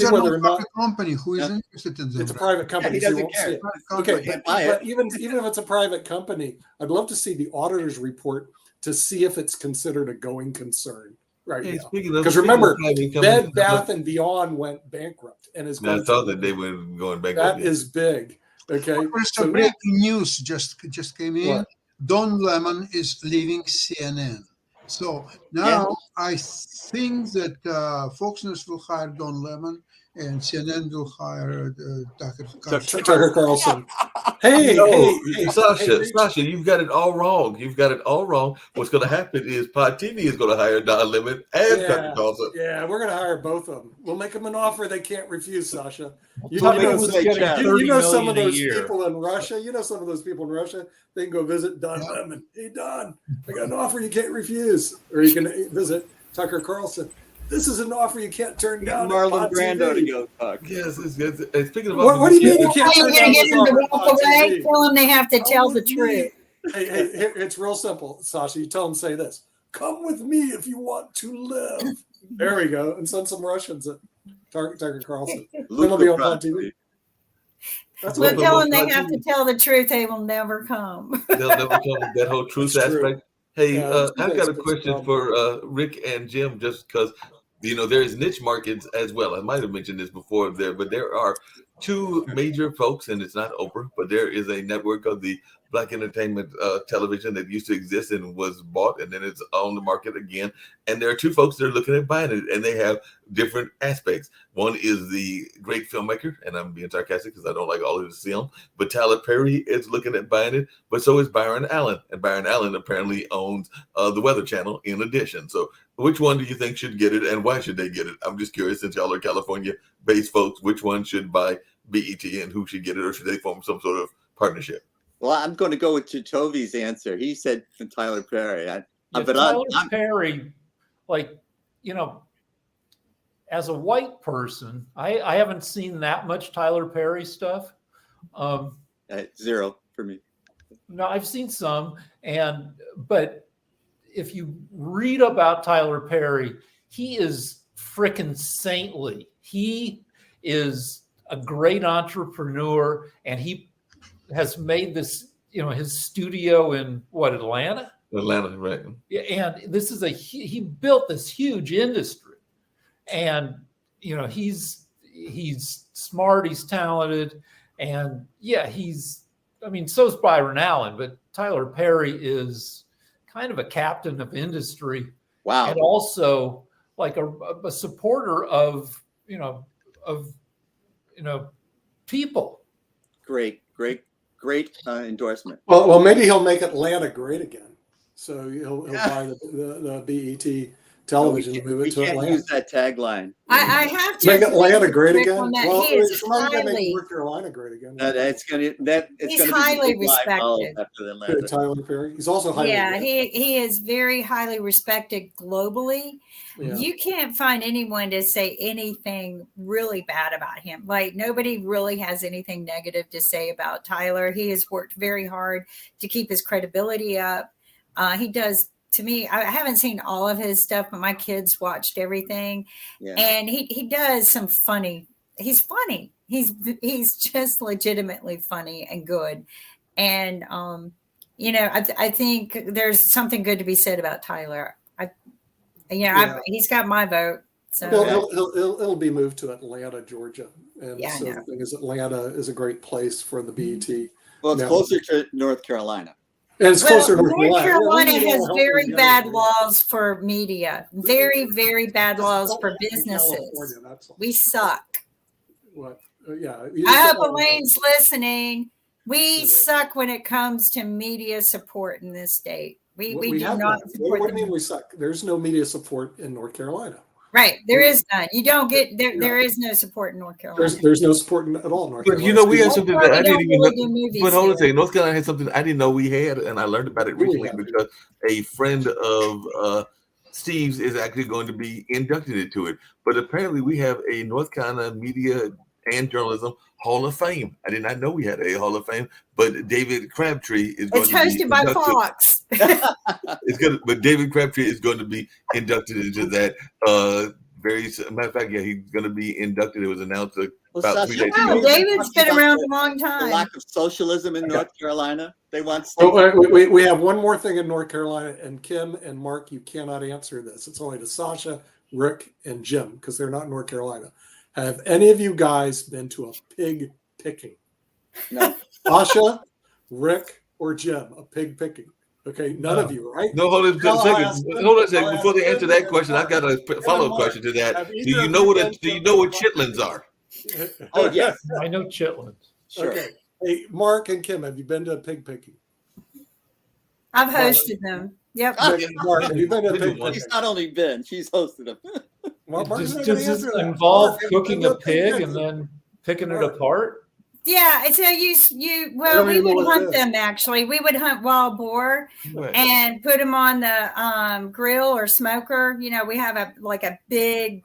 they're
whether or
not
not
a company who is interested in them.
it's a private company.
he
so you
doesn't
won't
care.
see it.
Company.
Okay,
Can't buy
but
it.
even if it's a private company, I'd love to see the auditor's report to see if it's considered a going concern right
Hey,
now.
speaking of-
Because
speaking of
remember,
private
Bed
companies,
Bath and Beyond went bankrupt and is
I
going
saw
to-
that they were going bankrupt.
that is big. Okay,
There's
so
a breaking news just came in.
What?
Don Lemon is leaving CNN. So now I think that Fox News will hire Don Lemon and CNN will hire Tucker Carlson.
Tucker Carlson. Hey,
No,
hey,
Sasha, you've got it all wrong. What's going to happen is Pod TV is going to hire Don Lemon and Tucker Carlson.
Yeah, we're going to hire both of them. We'll make them an offer they can't refuse, Sasha. You
Tucker
know,
was
say
getting
Chad.
you
30
know some of
million a
those
year.
people in Russia. They can go visit Don Lemon. Hey, Don, I got an offer you can't refuse. Or you can visit Tucker Carlson. This is an offer you can't turn down.
Marlon Brando to go talk.
Yes, it's speaking about
What do you mean you can't
You're
turn
going to
down
get
this
them to
offer
walk
on
away.
TV?
Tell them they have to tell
Come
the
with me.
truth.
Hey, it's real simple, Sasha. You tell them, say this: "Come with me if you want to live." There we go, and send some Russians at Tucker Carlson. Then they'll be on Pod TV. That's
But
what
tell
Well,
them they
Pod
have
TV.
to tell the truth. They will never come.
They'll never come with that whole truth
That's true.
aspect. Hey,
Yeah, that's
I've got a
the
question for Rick and Jim, just because there is niche markets as well. I might have mentioned this before but there are two major folks, and it's not Oprah, but there is a network of the Black Entertainment Television that used to exist and was bought, and then it's on the market again. And there are two folks that are looking at buying it, and they have different aspects. One is the great filmmaker, and I'm being sarcastic because I don't like all of his film, but Tyler Perry is looking at buying it, but so is Byron Allen. And Byron Allen apparently owns the Weather Channel in addition. So which one do you think should get it, and why should they get it? I'm just curious, since y'all are California-based folks, which one should buy BET and who should get it, or should they form some sort of partnership?
Well, I'm going to go with Tovi's answer. He said Tyler Perry.
Yeah,
But
Tyler Perry, like, you know, as a white person, I haven't seen that much Tyler Perry stuff.
Zero for me.
No, I've seen some, but if you read about Tyler Perry, he is frickin' saintly. He is a great entrepreneur, and he has made this, you know, his studio in Atlanta?
Atlanta, right.
Yeah, and this is he built this huge industry, and you know, he's smart, he's talented, and yeah, so's Byron Allen, but Tyler Perry is kind of a captain of industry.
Wow.
And also like a supporter of people.
Great endorsement.
Well, maybe he'll make Atlanta great again. So he'll buy the BET television and move it to
We can't
Atlanta.
use that tagline.
I have to
Make Atlanta
agree
great
with Rick
again.
on that.
Well,
He is
somebody's got to make
highly,
North Carolina great again.
It's gonna
He's
be
highly
the big line followed
respected.
after the
Good,
Atlanta.
Tyler Perry. He's also highly.
yeah,
rated.
he is very highly respected globally.
Yeah.
You can't find anyone to say anything really bad about him. Like, nobody really has anything negative to say about Tyler. He has worked very hard to keep his credibility up. He does, to me, I haven't seen all of his stuff, but my kids watched everything.
Yeah.
And he does some funny. He's funny. He's just legitimately funny and good. And I think there's something good to be said about Tyler. He's got my vote. So
It'll be moved to Atlanta, Georgia, and
Yeah, I
so
know.
the thing is, Atlanta is a great place for the BET,
Well, it's
No.
closer to North Carolina.
and it's closer to
North Carolina
We need
has
all help
very
in the
bad
other
laws for media. Very, very bad laws for
California,
businesses.
that's all.
We suck.
What? Yeah.
I hope Elaine's listening. We suck when it comes to media support in this state. We do
have
not
none.
support
What do you mean
them.
we suck? There's no media support in North Carolina.
Right. There is none. You don't get there. There is no support in North Carolina.
There's no support at all in North
But
Carolina.
you know, we had
That's
something
why
that
we
I
don't
didn't even
really do
know.
movies
But hold on a
here.
second. North Carolina had something I didn't know we had, and I learned about it
What do we
recently
have?
because a friend of Steve's is actually going to be inducted into it. But apparently, we have a North Carolina Media and Journalism Hall of Fame. I did not know we had a Hall of Fame, but David Crabtree is going
It's
to be
hosted by
inducted.
Fox.
But David Crabtree is going to be inducted into that. Matter of fact, yeah, he's going to be inducted. It was announced about 3 days
Wow,
ago.
David's been around a long
The
time.
lack of socialism in
Okay.
North Carolina. They want
Oh, we have one more thing in North Carolina, and Kim and Mark, you cannot answer this. It's only to Sasha, Rick, and Jim because they're not in North Carolina. Have any of you guys been to a pig picking?
No.
Sasha, Rick, or Jim, a pig picking? Okay, none of you, right?
No, hold on a
I'll
second.
ask them.
Hold on a second.
I'll
Before
ask
they answer
them.
that question, I've got a follow-up
Mark,
question to that.
have
Do
either
you
of
know
you
what
been
do you
to-
know what chitlins are?
Oh, yes.
I know chitlins.
Sure.
Okay. Hey, Mark and Kim, have you been to a pig picking?
I've hosted them. Yep.
Mark, have you been to a pig picking?
She's not only been, she's hosted them.
Mark's
Does
not gonna
this
answer that.
involve
Mark, have you
cooking
been
a
to
pig
picking?
and then picking it
Mark.
apart?
Yeah. So well,
don't
we
even know
would
what it
hunt
is.
them actually. We would hunt wild boar
Right.
and put them on the grill or smoker. You know, we have a big,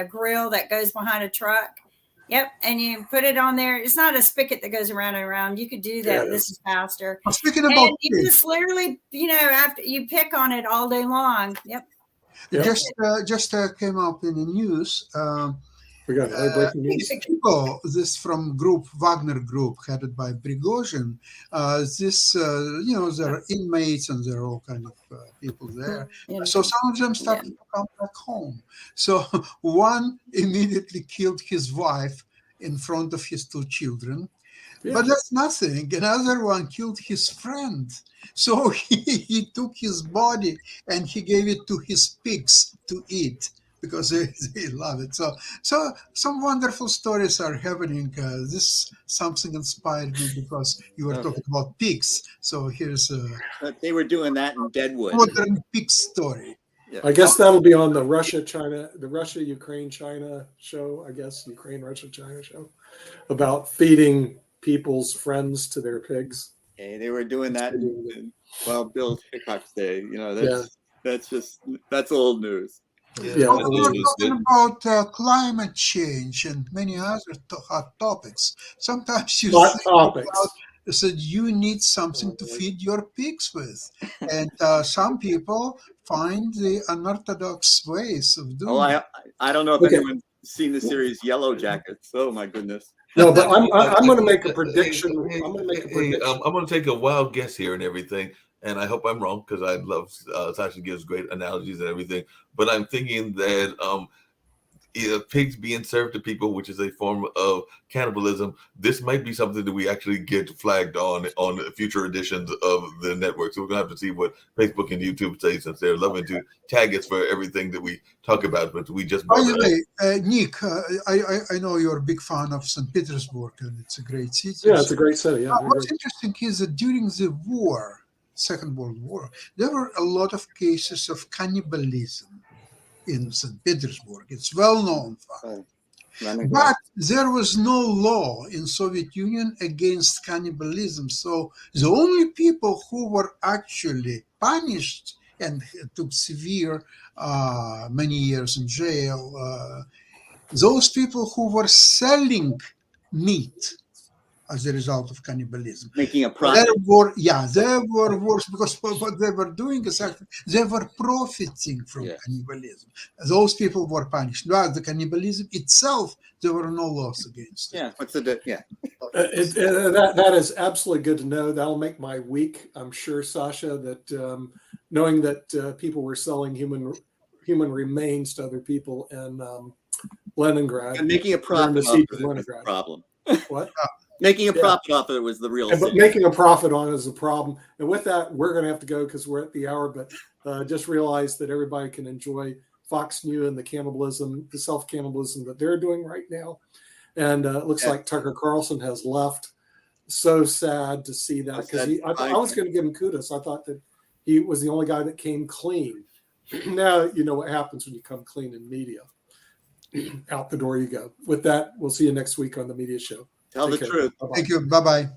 grill that goes behind a truck. Yep. And you put it on there. It's not a spigot that goes around and around. You could do that.
Yeah, it
This is faster.
Speaking
And
about
you
pigs,
just literally, after you pick on it all day long. Yep.
Yeah.
just came up in the news.
We got another breaking news.
These people, this from Wagner Group, headed by Prigozhin. They're inmates and there are all kind of people there.
Yeah.
So some of them started to come back home. So one immediately killed his wife in front of his two children.
Yeah.
But that's nothing. Another one killed his friend. So he took his body and he gave it to his pigs to eat because they love it. So some wonderful stories are happening. This something inspired me because you were talking about pigs. So here's a
But they were doing that in Deadwood.
modern pig story.
I guess that'll be on the Russia-Ukraine-China show. I guess Ukraine-Russia-China show about feeding people's friends to their pigs.
Hey, they were doing that in Bill Hickok's day. That's old news.
Yeah,
Well,
that's
we
what
were
it was
talking
good.
about climate change and many other hot topics. Sometimes you
Hot
think
topics.
about that you need something to feed your pigs with, and some people find the unorthodox ways of doing
Oh,
it.
I don't know if
Okay.
anyone's seen the series Yellow Jackets. Oh my goodness.
No, but I'm going to make a prediction. I'm going to make a prediction.
I'm going to take a wild guess here and everything, and I hope I'm wrong because I love Sasha gives great analogies and everything. But I'm thinking that either pigs being served to people, which is a form of cannibalism, this might be something that we actually get flagged on future editions of the network. So we're gonna have to see what Facebook and YouTube say, since they're loving to tag us for everything that we talk about. But we just
By
brought
the
it up.
way, Nick, I know you're a big fan of St. Petersburg, and it's a great city.
Yeah, it's a great city. Yeah,
What's interesting is that during the war, Second World War, there were a lot of cases of cannibalism in St. Petersburg. It's well known fact. But there was no law in Soviet Union against cannibalism. So the only people who were actually punished and took severe many years in jail, those people who were selling meat as a result of cannibalism.
Making a profit.
They were worse because what they were doing is actually they were profiting from cannibalism. Those people were punished. But the cannibalism itself, there were no laws against it.
Yeah,
that is absolutely good to know. That'll make my week. I'm sure, Sasha, that knowing that people were selling human remains to other people in Leningrad
and making a profit off of it was the problem.
What?
Making a profit off of it was the real thing.
But making a profit on it is a problem. And with that, we're going to have to go because we're at the hour. But just realize that everybody can enjoy Fox News and the self-cannibalism that they're doing right now. And it looks like Tucker Carlson has left. So sad to see that, because I was going to give him kudos. I thought that he was the only guy that came clean. Now you know what happens when you come clean in media. Out the door you go. With that, we'll see you next week on the media show.
Tell the truth.
Bye-bye.
Thank you. Bye-bye.